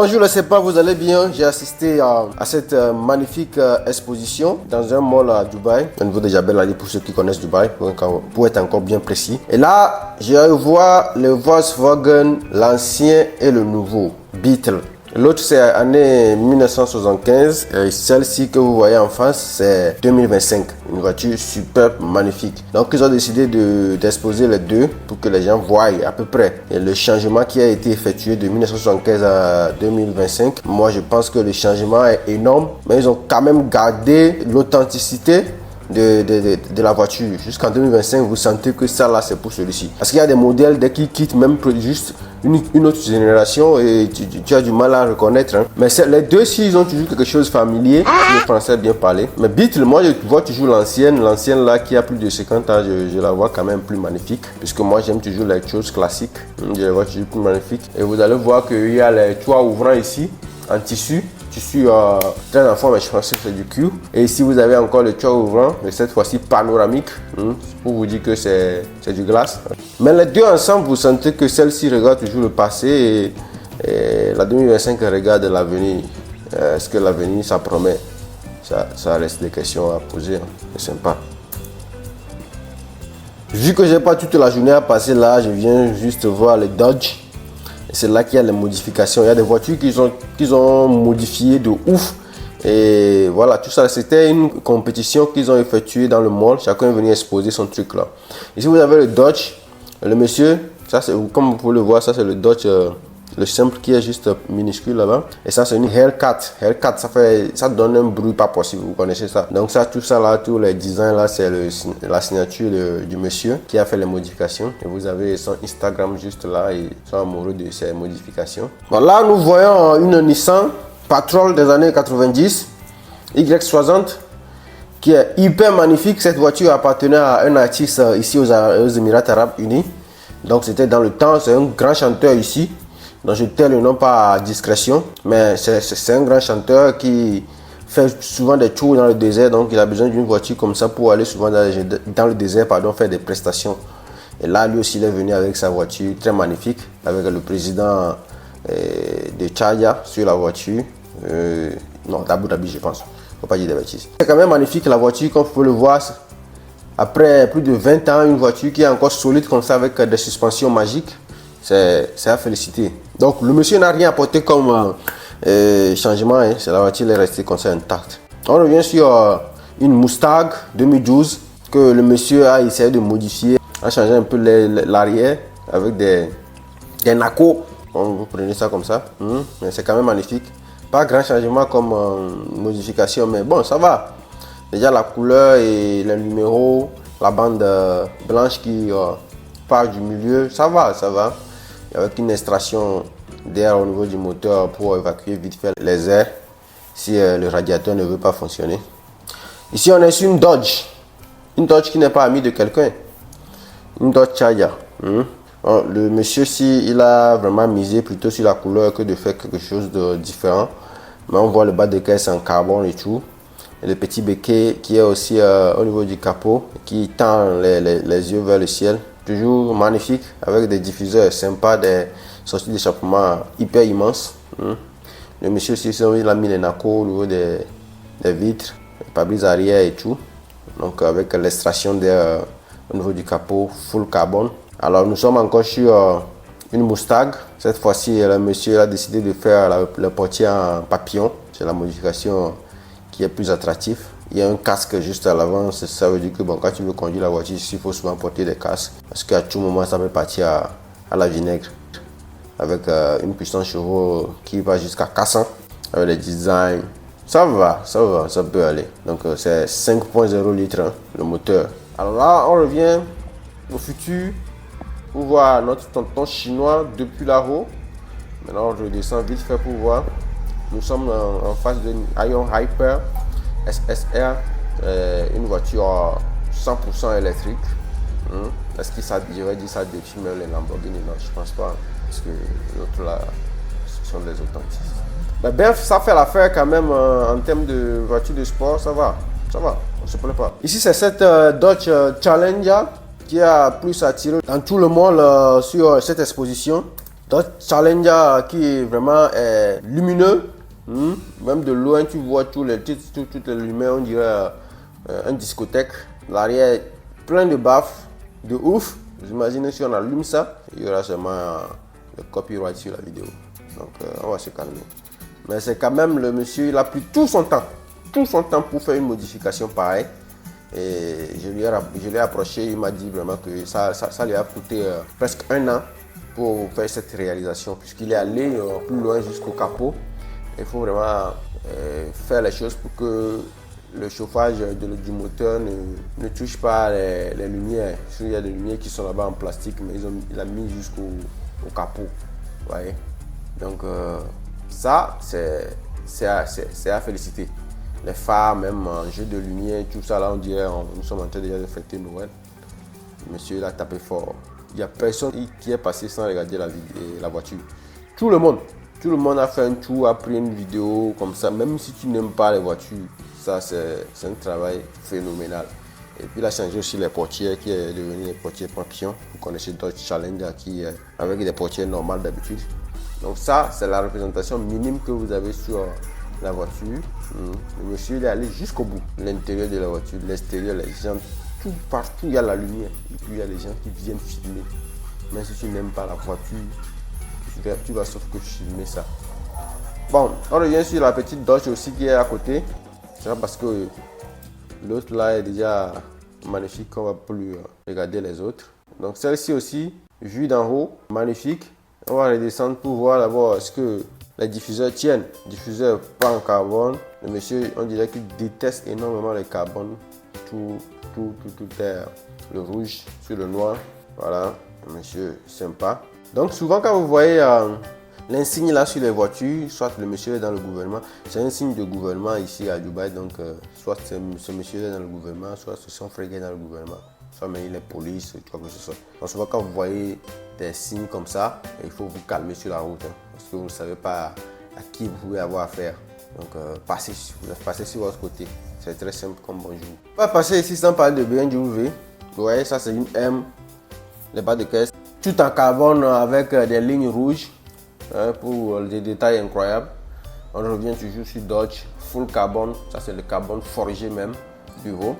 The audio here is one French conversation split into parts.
Bonjour, je ne sais pas, vous allez bien. J'ai assisté à cette magnifique exposition dans un mall à Dubaï, au niveau de Jebel Ali pour ceux qui connaissent Dubaï, pour être encore bien précis. Et là, j'ai eu voir le Volkswagen, l'ancien et le nouveau Beetle. L'autre c'est année 1975 et celle-ci que vous voyez en face c'est 2025, une voiture superbe, magnifique. Donc ils ont décidé d'exposer les deux pour que les gens voient à peu près et le changement qui a été effectué de 1975 à 2025. Moi je pense que le changement est énorme, mais ils ont quand même gardé l'authenticité de la voiture. Jusqu'en 2025, vous sentez que ça là c'est pour celui-ci. Parce qu'il y a des modèles dès qu'ils quittent même juste une autre génération et tu as du mal à reconnaître. Hein. Mais les deux, s'ils ont toujours quelque chose de familier, le français bien parlé. Mais Beetle, moi je vois toujours l'ancienne là qui a plus de 50 ans, je la vois quand même plus magnifique. Puisque moi j'aime toujours les choses classiques. Je la vois toujours plus magnifique. Et vous allez voir qu'il y a les toits ouvrants ici en tissu très en forme, mais je pense que c'est du cuir. Et ici vous avez encore le toit ouvrant, mais cette fois-ci panoramique, pour vous dire que c'est du glace. Mais les deux ensemble, vous sentez que celle-ci regarde toujours le passé et la 2025 regarde l'avenir. Est-ce que l'avenir ça promet? Ça reste des questions à poser, hein. C'est sympa. Vu que j'ai pas toute la journée à passer là, je viens juste voir les Dodge. C'est là qu'il y a les modifications. Il y a des voitures qu'ils ont modifiées de ouf. Et voilà, tout ça, c'était une compétition qu'ils ont effectuée dans le mall. Chacun est venu exposer son truc là. Ici, vous avez le Dodge. Le monsieur, ça c'est, comme vous pouvez le voir, ça c'est le Dodge, le simple qui est juste minuscule là-bas. Et ça c'est une Hellcat. Hellcat, ça donne un bruit pas possible, vous connaissez ça. Donc ça, tout ça là, tous les designs là, c'est la signature du monsieur qui a fait les modifications. Et vous avez son Instagram juste là et ils sont amoureux de ces modifications. Bon, là, nous voyons une Nissan Patrol des années 90, Y60, qui est hyper magnifique. Cette voiture appartenait à un artiste ici aux Émirats Arabes Unis. Donc c'était dans le temps, c'est un grand chanteur ici. Donc je tais le nom par discrétion, mais c'est un grand chanteur qui fait souvent des tours dans le désert, donc il a besoin d'une voiture comme ça pour aller souvent dans le désert, faire des prestations. Et là, lui aussi, il est venu avec sa voiture très magnifique, avec le président de Tchadja sur la voiture, non, d'Abu Dhabi, je pense, faut pas dire des bêtises. C'est quand même magnifique la voiture, comme vous pouvez le voir, après plus de 20 ans, une voiture qui est encore solide comme ça, avec des suspensions magiques. C'est à féliciter. Donc le monsieur n'a rien apporté comme changement, hein. C'est la voiture est restée comme ça intacte. On revient sur une Mustang 2012 que le monsieur a essayé de modifier, a changé un peu l'arrière avec des nacos. Vous prenez ça comme ça, mais c'est quand même magnifique. Pas grand changement comme modification, mais bon, ça va. Déjà la couleur et les numéros, la bande blanche qui part du milieu, ça va. Avec une extraction d'air au niveau du moteur pour évacuer vite fait les airs si le radiateur ne veut pas fonctionner. Ici on est sur une Dodge qui n'est pas amie de quelqu'un, une Dodge Charger. Bon, le monsieur il a vraiment misé plutôt sur la couleur que de faire quelque chose de différent, mais on voit le bas de caisse en carbone et tout, et le petit béquet qui est aussi au niveau du capot qui tend les yeux vers le ciel. Toujours magnifique, avec des diffuseurs sympas, des sorties d'échappement hyper immenses. Le monsieur aussi, il a mis les nacos au niveau des vitres, les pare-brise arrière et tout. Donc avec l'extraction d'air au niveau du capot, full carbone. Alors nous sommes encore sur une Mustang. Cette fois-ci, le monsieur a décidé de faire le portier en papillon. C'est la modification qui est plus attractive. Il y a un casque juste à l'avant, ça veut dire que bon, quand tu veux conduire la voiture, il faut souvent porter des casques. Parce qu'à tout moment, ça peut partir à la vinaigre. Avec une puissance chevaux qui va jusqu'à 400. Avec les designs, ça peut aller. Donc c'est 5.0 litres, hein, le moteur. Alors là, on revient au futur pour voir notre tonton chinois depuis là-haut. Maintenant, je redescends vite fait pour voir. Nous sommes en face d'une Ion Hyper SSR, une voiture 100% électrique. Est-ce que ça, je vais dire ça défie même les Lamborghini? Non, je pense pas. Parce que les autres là, ce sont des authentiques. Mais bref, ça fait l'affaire quand même en termes de voiture de sport, ça va, on se plaît pas. Ici, c'est cette Dodge Challenger qui a plus attiré dans tout le monde sur cette exposition. Dodge Challenger qui est vraiment lumineux. Même de loin, tu vois toutes les lumières, on dirait une discothèque. L'arrière plein de baffes, de ouf. Vous imaginez si on allume ça, il y aura seulement le copyright sur la vidéo. Donc on va se calmer. Mais c'est quand même le monsieur, il a pris tout son temps pour faire une modification pareille. Et je l'ai approché, il m'a dit vraiment que ça lui a coûté presque 1 an pour faire cette réalisation, puisqu'il est allé plus loin jusqu'au capot. Il faut vraiment faire les choses pour que le chauffage du moteur ne touche pas les lumières. Il y a des lumières qui sont là-bas en plastique, mais il a mis jusqu'au capot. Vous voyez? Donc ça, c'est à féliciter. Les phares, même en jeu de lumière, tout ça, là, on dirait nous sommes en train déjà de fêter Noël. Monsieur, il a tapé fort. Il n'y a personne qui est passé sans regarder la voiture. Tout le monde a fait un tour, a pris une vidéo comme ça. Même si tu n'aimes pas les voitures, ça, c'est un travail phénoménal. Et puis, il a changé aussi les portières, qui est devenu les portières papillons. Vous connaissez Dodge Challenger qui est avec des portières normales d'habitude. Donc ça, c'est la représentation minime que vous avez sur la voiture. Le monsieur il est allé jusqu'au bout. L'intérieur de la voiture, l'extérieur, les gens, tout partout il y a la lumière. Et puis il y a les gens qui viennent filmer. Même si tu n'aimes pas la voiture, tu vas sauf que filmer ça. Bon, on revient sur la petite Dodge aussi qui est à côté. C'est parce que l'autre là est déjà magnifique, on va plus regarder les autres. Donc celle-ci aussi, vue d'en haut, magnifique. On va redescendre pour voir d'abord est-ce que les diffuseurs tiennent. Diffuseur pas en carbone. Le monsieur, on dirait qu'il déteste énormément le carbone. Tout est le rouge sur le noir. Voilà, le monsieur sympa. Donc souvent quand vous voyez l'insigne là sur les voitures, soit le monsieur est dans le gouvernement, c'est un signe de gouvernement ici à Dubaï. Donc soit ce monsieur est dans le gouvernement, soit c'est son frère qui est dans le gouvernement. Soit mais il est police, quoi que ce soit. Donc souvent quand vous voyez des signes comme ça, il faut vous calmer sur la route. Parce que vous ne savez pas à qui vous pouvez avoir affaire. Donc passez sur votre côté. C'est très simple comme bonjour. On va passer ici sans parler de BMW. Vous voyez, ça c'est une M. Les bas de caisse. Tout en carbone avec des lignes rouges. Pour des détails incroyables. On revient toujours sur Dodge. Full carbone. Ça c'est le carbone forgé même. Du haut.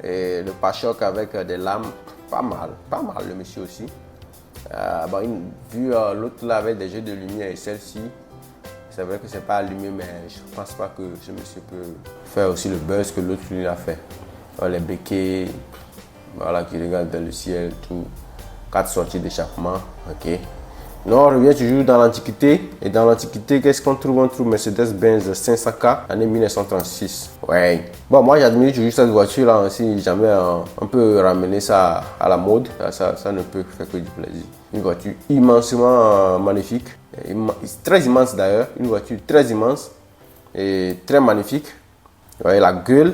Et le pare-choc avec des lames. Pas mal le monsieur aussi. Vu l'autre là avec des jeux de lumière et celle-ci, c'est vrai que c'est pas allumé, mais je pense pas que ce monsieur peut faire aussi le buzz que l'autre lui a fait. Les béquets, voilà, qui regardent dans le ciel, tout. 4 sorties d'échappement, ok. Non, on revient toujours dans l'Antiquité. Et dans l'Antiquité, qu'est-ce qu'on trouve? On trouve Mercedes-Benz 500K, année 1936. Ouais. Bon, moi j'admire toujours cette voiture-là. Si jamais on peut ramener ça à la mode, ça ne peut faire que du plaisir. Une voiture immensement magnifique. Très immense d'ailleurs. Une voiture très immense et très magnifique. Vous voyez la gueule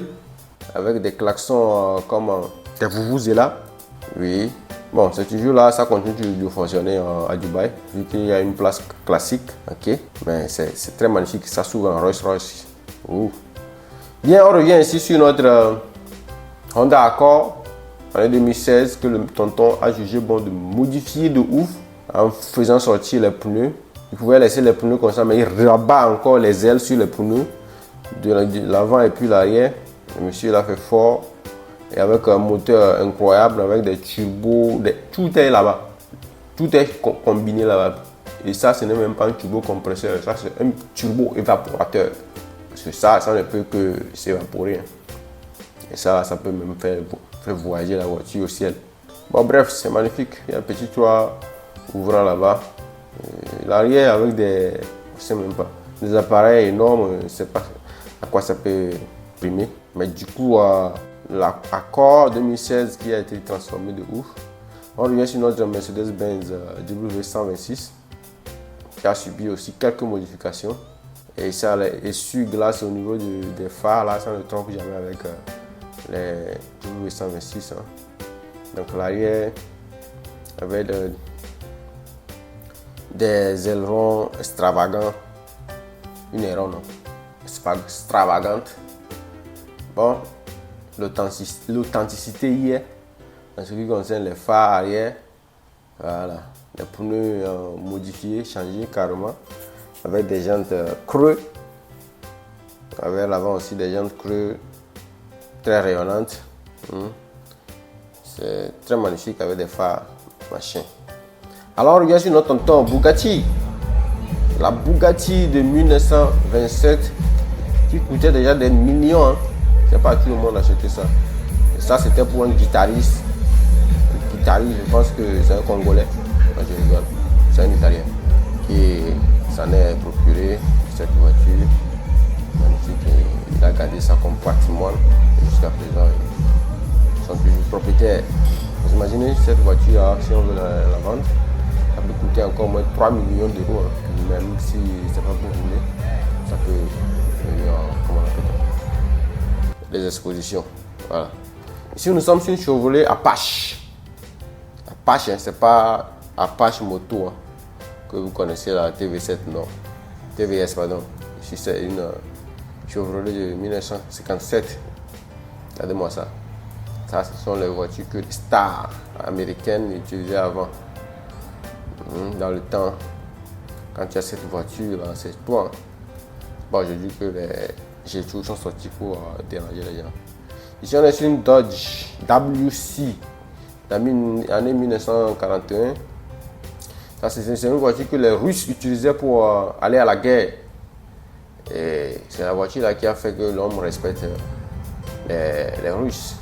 avec des klaxons comme des vuvuzelas. Oui. Bon, c'est toujours là, ça continue de fonctionner à Dubaï, vu qu'il y a une place classique, ok. Mais c'est très magnifique, ça s'ouvre en Rolls-Royce. Bien, on revient ici sur notre Honda Accord, année 2016, que le tonton a jugé bon de modifier de ouf, en faisant sortir les pneus. Il pouvait laisser les pneus comme ça, mais il rabat encore les ailes sur les pneus, de l'avant et puis l'arrière. Le monsieur l'a fait fort. Et avec un moteur incroyable, avec des turbos, tout est là-bas. Tout est combiné là-bas. Et ça, ce n'est même pas un turbo compresseur, ça c'est un turbo évaporateur. Parce que ça ne peut que s'évaporer. Et ça peut même faire voyager la voiture au ciel. Bon bref, c'est magnifique. Il y a un petit toit ouvrant là-bas. L'arrière avec je sais même pas, des appareils énormes, je ne sais pas à quoi ça peut primer. Mais du coup, l'Accord 2016 qui a été transformé de ouf. On revient sur notre Mercedes-Benz W126 qui a subi aussi quelques modifications. Et ça, les essuie-glaces au niveau des phares, là, ça ne trompe jamais avec les W126. Hein. Donc l'arrière avec des ailerons extravagants. Une aileron, non, extravagante. Bon. L'authenticité y est en ce qui concerne les phares arrière. Voilà. les pneus modifiés, changés carrément, avec des jantes creux. Avec l'avant aussi des jantes creux très rayonnantes. C'est très magnifique avec des phares machin. Alors regarde sur notre tonton Bugatti. La Bugatti de 1927 qui coûtait déjà des millions. Hein. C'est pas tout le monde achetait ça. Et ça c'était pour un guitariste. Le guitariste, je pense que c'est un Congolais. Moi, je rigole. C'est un Italien qui s'en est procuré cette voiture magnifique. Et il a gardé ça comme patrimoine. Jusqu'à présent, ils sont toujours propriétaires. Vous imaginez cette voiture, hein, si on veut la vendre, ça peut coûter encore moins de 3 millions d'euros. Hein. Même si c'est pas pour rouler, ça peut venir, comment on appelle ça, les expositions. Voilà. Ici, nous sommes sur une Chevrolet Apache. Apache, hein, c'est pas Apache moto hein, que vous connaissez la TV7, non. TVS, pardon. Ici, c'est une Chevrolet de 1957. Regardez-moi ça. Ça, ce sont les voitures que les stars américaines utilisaient avant. Dans le temps, quand tu as cette voiture là, c'est toi. Bon, je dis que les G-Tours sont sortis pour déranger les gens. Ici, on est sur une Dodge WC l'année 1941. Ça, c'est une voiture que les Russes utilisaient pour aller à la guerre. Et c'est la voiture là qui a fait que l'homme respecte les Russes.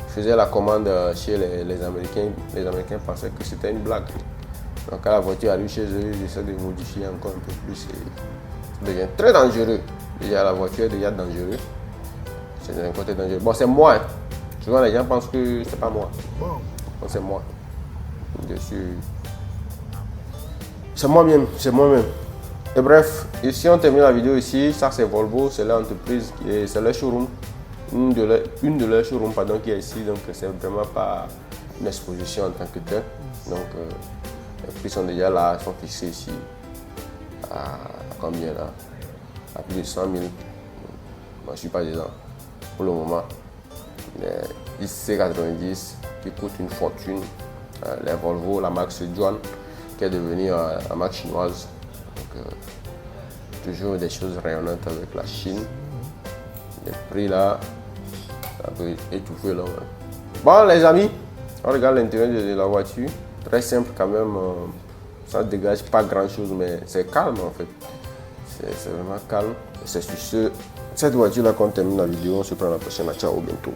Faisaient la commande chez les Américains. Les Américains pensaient que c'était une blague. Donc quand la voiture arrive chez eux, ils essaient de modifier encore un peu plus. Ça devient très dangereux. Déjà la voiture est déjà dangereuse. C'est d'un côté dangereux. Bon, c'est moi. Hein. Souvent les gens pensent que c'est pas moi. Bon, c'est moi. Dessus. C'est moi-même. C'est moi-même. Et bref, ici on termine la vidéo ici. Ça c'est Volvo, c'est l'entreprise et c'est le showroom. Une de leurs showrooms pardon, qui est ici. Donc c'est vraiment pas une exposition en tant que telle. Donc les prix sont déjà là, sont fixés ici. À combien là? À plus de 100 000. Moi je ne suis pas dedans pour le moment. Les XC90 qui coûtent une fortune. Les Volvo, la marque Sichuan qui est devenue la marque chinoise. Donc, toujours des choses rayonnantes avec la Chine. Les prix là, ça peut étouffer là. Bon les amis, on regarde l'intérieur de la voiture. Très simple quand même, ça ne dégage pas grand chose mais c'est calme en fait. C'est vraiment calme. C'est sur cette voiture là qu'on termine la vidéo. On se prend la prochaine. Ciao, bientôt.